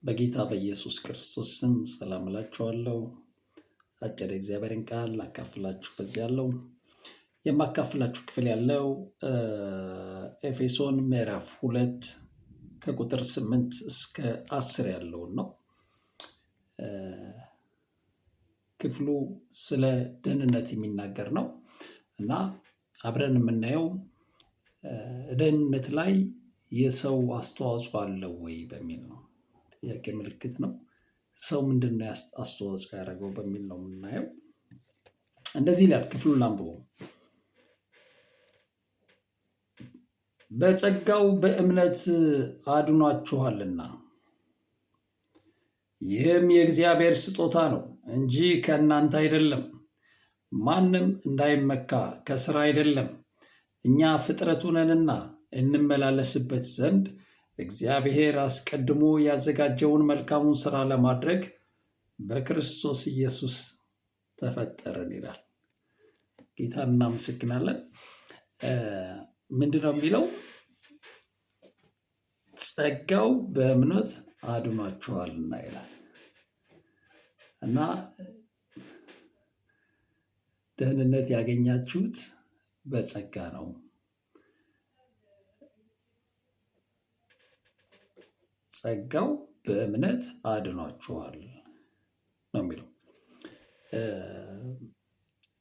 በጌታ በኢየሱስ ክርስቶስ ስም ሰላም እላችኋለሁ። አጭር እግዚአብሔርን ቃል ላካፍላችሁ በዚህ ያለው የማካፍላችሁ ክፍል ያለው ኤፌሶን ምዕራፍ 2 ከቁጥር 8 እስከ 10 ያለውን ነው። ክፍሉ ስለ ደህንነት የሚናገር ነው እና አብረን የምናየው ደህንነት ላይ የሰው አስተዋጽኦ አለው ወይ በሚል ነው። ጥያቄ ምልክት ነው። ሰው ምንድነው አስተዋጽኦ ያደረገው በሚል ነው የምናየው። እንደዚህ ይላል፣ ክፍሉን ላንብበው። በጸጋው በእምነት አድኗችኋልና ይህም የእግዚአብሔር ስጦታ ነው እንጂ ከእናንተ አይደለም፣ ማንም እንዳይመካ ከስራ አይደለም። እኛ ፍጥረቱ ነንና እንመላለስበት ዘንድ እግዚአብሔር አስቀድሞ ያዘጋጀውን መልካሙን ስራ ለማድረግ በክርስቶስ ኢየሱስ ተፈጠርን ይላል። ጌታን እናመሰግናለን። ምንድነው የሚለው? ጸጋው በእምነት አድኗችኋልና ይላል እና ደህንነት ያገኛችሁት በጸጋ ነው። ጸጋው በእምነት አድኗችኋል ነው የሚለው።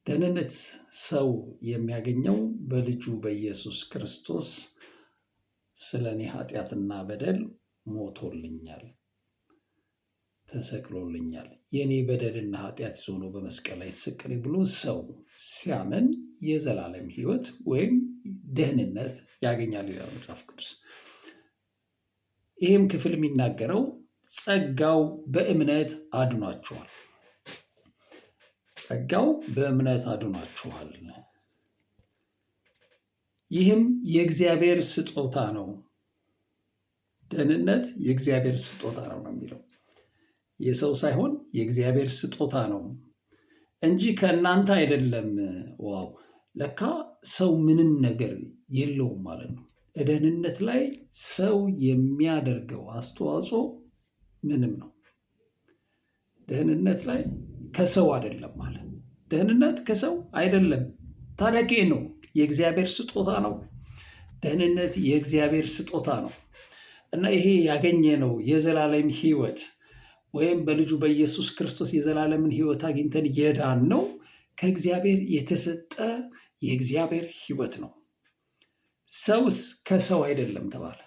ደህንነት ሰው የሚያገኘው በልጁ በኢየሱስ ክርስቶስ ስለ እኔ ኃጢአትና በደል ሞቶልኛል፣ ተሰቅሎልኛል። የእኔ በደልና ኃጢአት ይዞ ነው በመስቀል ላይ የተሰቀለ ብሎ ሰው ሲያምን የዘላለም ሕይወት ወይም ደህንነት ያገኛል ይላል መጽሐፍ ቅዱስ። ይህም ክፍል የሚናገረው ጸጋው በእምነት አድኗችኋል። ጸጋው በእምነት አድኗችኋል። ይህም የእግዚአብሔር ስጦታ ነው። ደህንነት የእግዚአብሔር ስጦታ ነው ነው የሚለው። የሰው ሳይሆን የእግዚአብሔር ስጦታ ነው እንጂ ከእናንተ አይደለም። ዋው! ለካ ሰው ምንም ነገር የለውም ማለት ነው። ደህንነት ላይ ሰው የሚያደርገው አስተዋጽኦ ምንም ነው። ደህንነት ላይ ከሰው አይደለም ማለት። ደህንነት ከሰው አይደለም። ታዲያ ነው የእግዚአብሔር ስጦታ ነው። ደህንነት የእግዚአብሔር ስጦታ ነው እና ይሄ ያገኘነው የዘላለም ሕይወት ወይም በልጁ በኢየሱስ ክርስቶስ የዘላለምን ሕይወት አግኝተን የዳን ነው ከእግዚአብሔር የተሰጠ የእግዚአብሔር ሕይወት ነው። ሰውስ ከሰው አይደለም ተባለ።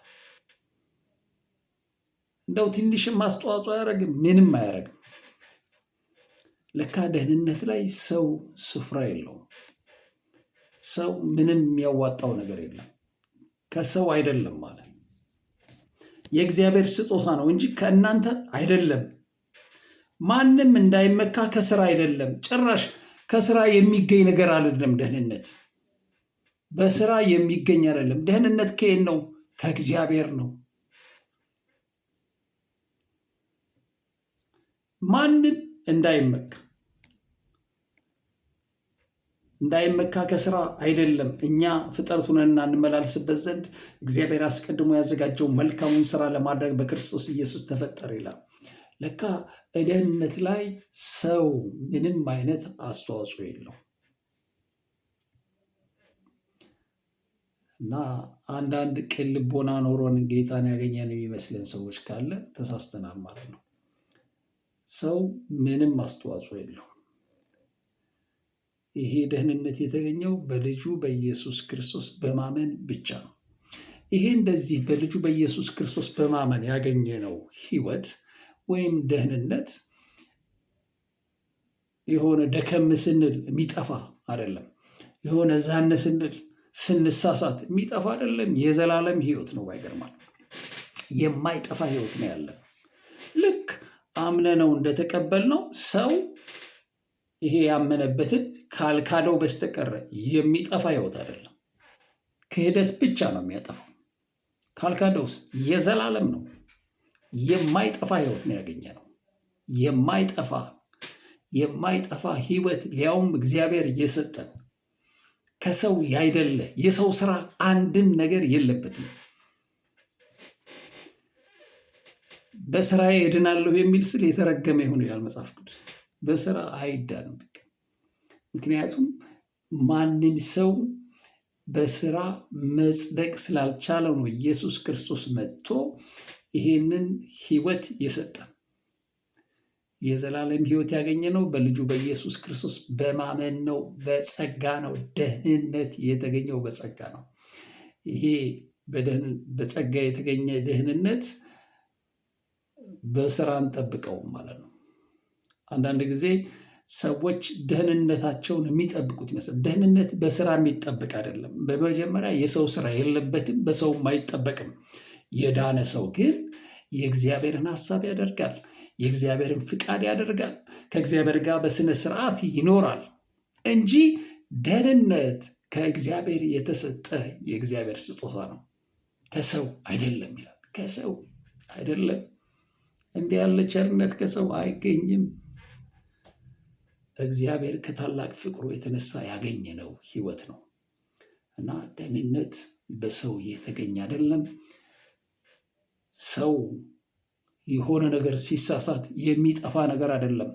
እንደው ትንሽም አስተዋጽኦ አያደርግም፣ ምንም አያደርግም። ለካ ደህንነት ላይ ሰው ስፍራ የለውም። ሰው ምንም የሚያዋጣው ነገር የለም። ከሰው አይደለም ማለት የእግዚአብሔር ስጦታ ነው እንጂ ከእናንተ አይደለም። ማንም እንዳይመካ ከስራ አይደለም። ጭራሽ ከስራ የሚገኝ ነገር አይደለም። ደህንነት በስራ የሚገኝ አይደለም። ደህንነት ከየት ነው? ከእግዚአብሔር ነው። ማንም እንዳይመካ ከስራ አይደለም። እኛ ፍጥረቱ ነንና እንመላለስበት ዘንድ እግዚአብሔር አስቀድሞ ያዘጋጀው መልካሙን ስራ ለማድረግ በክርስቶስ ኢየሱስ ተፈጠረ ይላል። ለካ ደህንነት ላይ ሰው ምንም አይነት አስተዋጽኦ የለው እና አንዳንድ ቅን ልቦና ኖሮን ጌታን ያገኘን የሚመስለን ሰዎች ካለ ተሳስተናል ማለት ነው። ሰው ምንም አስተዋጽኦ የለው። ይሄ ደህንነት የተገኘው በልጁ በኢየሱስ ክርስቶስ በማመን ብቻ ነው። ይሄ እንደዚህ በልጁ በኢየሱስ ክርስቶስ በማመን ያገኘነው ሕይወት ወይም ደህንነት የሆነ ደከም ስንል የሚጠፋ አይደለም። የሆነ ዛነ ስንል ስንሳሳት የሚጠፋ አይደለም። የዘላለም ሕይወት ነው። ባይገርማል የማይጠፋ ሕይወት ነው ያለን። ልክ አምነነው እንደተቀበልነው ሰው ይሄ ያመነበትን ካልካደው በስተቀር የሚጠፋ ሕይወት አይደለም። ክህደት ብቻ ነው የሚያጠፋው። ካልካደውስ የዘላለም ነው። የማይጠፋ ሕይወት ነው ያገኘነው። የማይጠፋ ሕይወት ሊያውም እግዚአብሔር እየሰጠን ከሰው ያይደለ የሰው ስራ አንድም ነገር የለበትም። በስራ እድናለሁ የሚል ስል የተረገመ ይሁን ይላል መጽሐፍ ቅዱስ። በስራ አይዳንም። ምክንያቱም ማንም ሰው በስራ መጽደቅ ስላልቻለ ነው ኢየሱስ ክርስቶስ መጥቶ ይሄንን ህይወት የሰጠን። የዘላለም ህይወት ያገኘ ነው በልጁ በኢየሱስ ክርስቶስ በማመን ነው። በጸጋ ነው። ደህንነት የተገኘው በጸጋ ነው። ይሄ በጸጋ የተገኘ ደህንነት በስራ አንጠብቀውም ማለት ነው። አንዳንድ ጊዜ ሰዎች ደህንነታቸውን የሚጠብቁት ይመስላል። ደህንነት በስራ የሚጠብቅ አይደለም። በመጀመሪያ የሰው ስራ የለበትም፣ በሰውም አይጠበቅም። የዳነ ሰው ግን የእግዚአብሔርን ሐሳብ ያደርጋል፣ የእግዚአብሔርን ፍቃድ ያደርጋል፣ ከእግዚአብሔር ጋር በስነ ስርዓት ይኖራል እንጂ ደህንነት ከእግዚአብሔር የተሰጠ የእግዚአብሔር ስጦታ ነው፣ ከሰው አይደለም ይላል። ከሰው አይደለም። እንዲህ ያለ ቸርነት ከሰው አይገኝም። እግዚአብሔር ከታላቅ ፍቅሩ የተነሳ ያገኘነው ህይወት ነው እና ደህንነት በሰው የተገኘ አይደለም። ሰው የሆነ ነገር ሲሳሳት የሚጠፋ ነገር አይደለም።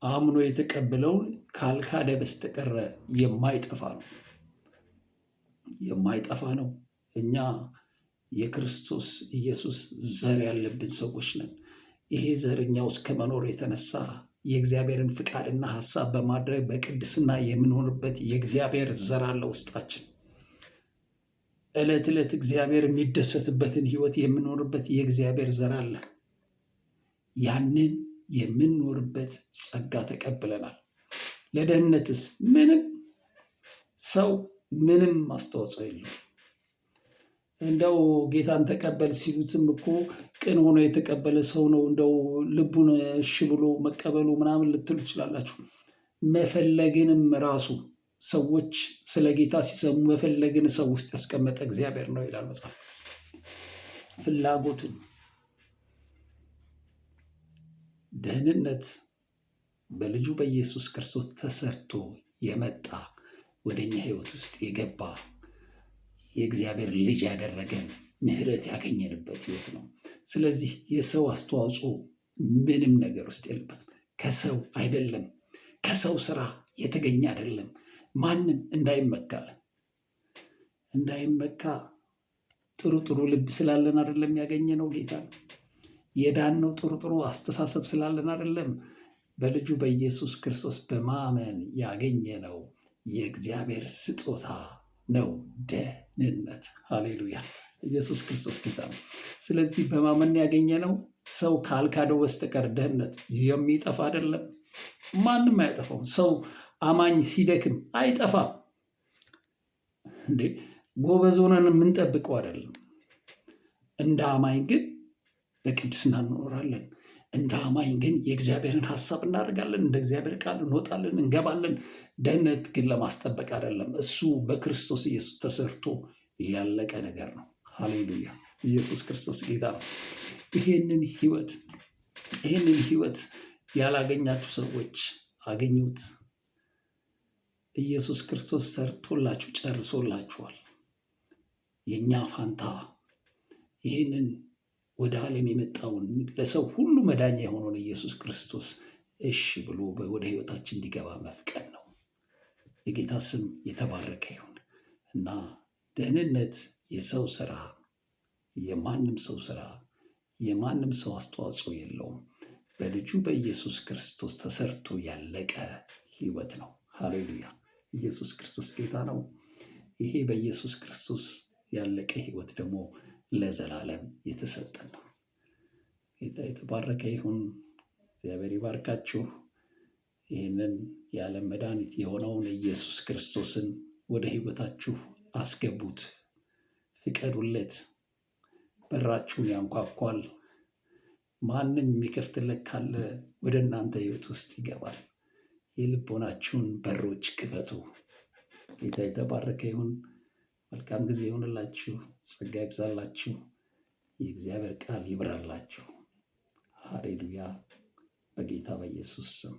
አምኖ የተቀበለውን ካልካደ በስተቀረ የማይጠፋ ነው። የማይጠፋ ነው። እኛ የክርስቶስ ኢየሱስ ዘር ያለብን ሰዎች ነን። ይሄ ዘር እኛ ውስጥ ከመኖር የተነሳ የእግዚአብሔርን ፍቃድና ሐሳብ በማድረግ በቅድስና የምንሆንበት የእግዚአብሔር ዘር አለ ውስጣችን። ዕለት ዕለት እግዚአብሔር የሚደሰትበትን ህይወት የምንኖርበት የእግዚአብሔር ዘር አለ። ያንን የምንኖርበት ጸጋ ተቀብለናል። ለደህንነትስ ሰው ምንም አስተዋጽኦ የለው። እንደው ጌታን ተቀበል ሲሉትም እኮ ቅን ሆኖ የተቀበለ ሰው ነው እንደው ልቡን እሺ ብሎ መቀበሉ ምናምን ልትሉ ትችላላችሁ። መፈለግንም ራሱ ሰዎች ስለ ጌታ ሲሰሙ መፈለግን ሰው ውስጥ ያስቀመጠ እግዚአብሔር ነው ይላል መጽሐፍ። ፍላጎትን፣ ደህንነት በልጁ በኢየሱስ ክርስቶስ ተሰርቶ የመጣ ወደኛ ህይወት ውስጥ የገባ የእግዚአብሔር ልጅ ያደረገን ምሕረት ያገኘንበት ህይወት ነው። ስለዚህ የሰው አስተዋጽኦ ምንም ነገር ውስጥ የለበትም። ከሰው አይደለም፣ ከሰው ስራ የተገኘ አይደለም። ማንም እንዳይመካ ጥሩ ጥሩ ልብ ስላለን አይደለም ያገኘነው ጌታ ነው። የዳነው ጥሩ አስተሳሰብ ስላለን አይደለም። በልጁ በኢየሱስ ክርስቶስ በማመን ያገኘነው የእግዚአብሔር ስጦታ ነው ደህንነት። ሃሌሉያ! ኢየሱስ ክርስቶስ ጌታ ነው። ስለዚህ በማመን ያገኘነው ሰው ካልካደው በስተቀር ደህንነት የሚጠፋ አይደለም። ማንም አይጠፋም። ሰው አማኝ ሲደክም አይጠፋም። እንዴ ጎበዝ ሆነን የምንጠብቀው አይደለም። እንደ አማኝ ግን በቅድስና እንኖራለን። እንደ አማኝ ግን የእግዚአብሔርን ሐሳብ እናደርጋለን። እንደ እግዚአብሔር ቃል እንወጣለን፣ እንገባለን። ደህንነት ግን ለማስጠበቅ አይደለም። እሱ በክርስቶስ ኢየሱስ ተሰርቶ ያለቀ ነገር ነው። ሃሌሉያ! ኢየሱስ ክርስቶስ ጌታ ነው። ይሄንን ህይወት ያላገኛችሁ ሰዎች አገኙት። ኢየሱስ ክርስቶስ ሰርቶላችሁ ጨርሶላችኋል። የእኛ ፋንታ ይህንን ወደ ዓለም የመጣውን ለሰው ሁሉ መዳኛ የሆነውን ኢየሱስ ክርስቶስ እሺ ብሎ ወደ ህይወታችን እንዲገባ መፍቀድ ነው። የጌታ ስም የተባረከ ይሁን እና ደህንነት የሰው ስራ፣ የማንም ሰው ስራ፣ የማንም ሰው አስተዋጽኦ የለውም። በልጁ በኢየሱስ ክርስቶስ ተሰርቶ ያለቀ ህይወት ነው። ሃሌሉያ! ኢየሱስ ክርስቶስ ጌታ ነው። ይሄ በኢየሱስ ክርስቶስ ያለቀ ህይወት ደግሞ ለዘላለም የተሰጠን ነው። ጌታ የተባረከ ይሁን። እግዚአብሔር ይባርካችሁ። ይህንን የዓለም መድኃኒት የሆነውን ኢየሱስ ክርስቶስን ወደ ህይወታችሁ አስገቡት፣ ፍቀዱለት። በራችሁን ያንኳኳል። ማንም የሚከፍትለት ካለ ወደ እናንተ ህይወት ውስጥ ይገባል። የልቦናችሁን በሮች ክፈቱ። ጌታ የተባረከ ይሁን። መልካም ጊዜ ይሆንላችሁ። ጸጋ ይብዛላችሁ። የእግዚአብሔር ቃል ይብራላችሁ። ሃሌሉያ! በጌታ በኢየሱስ ስም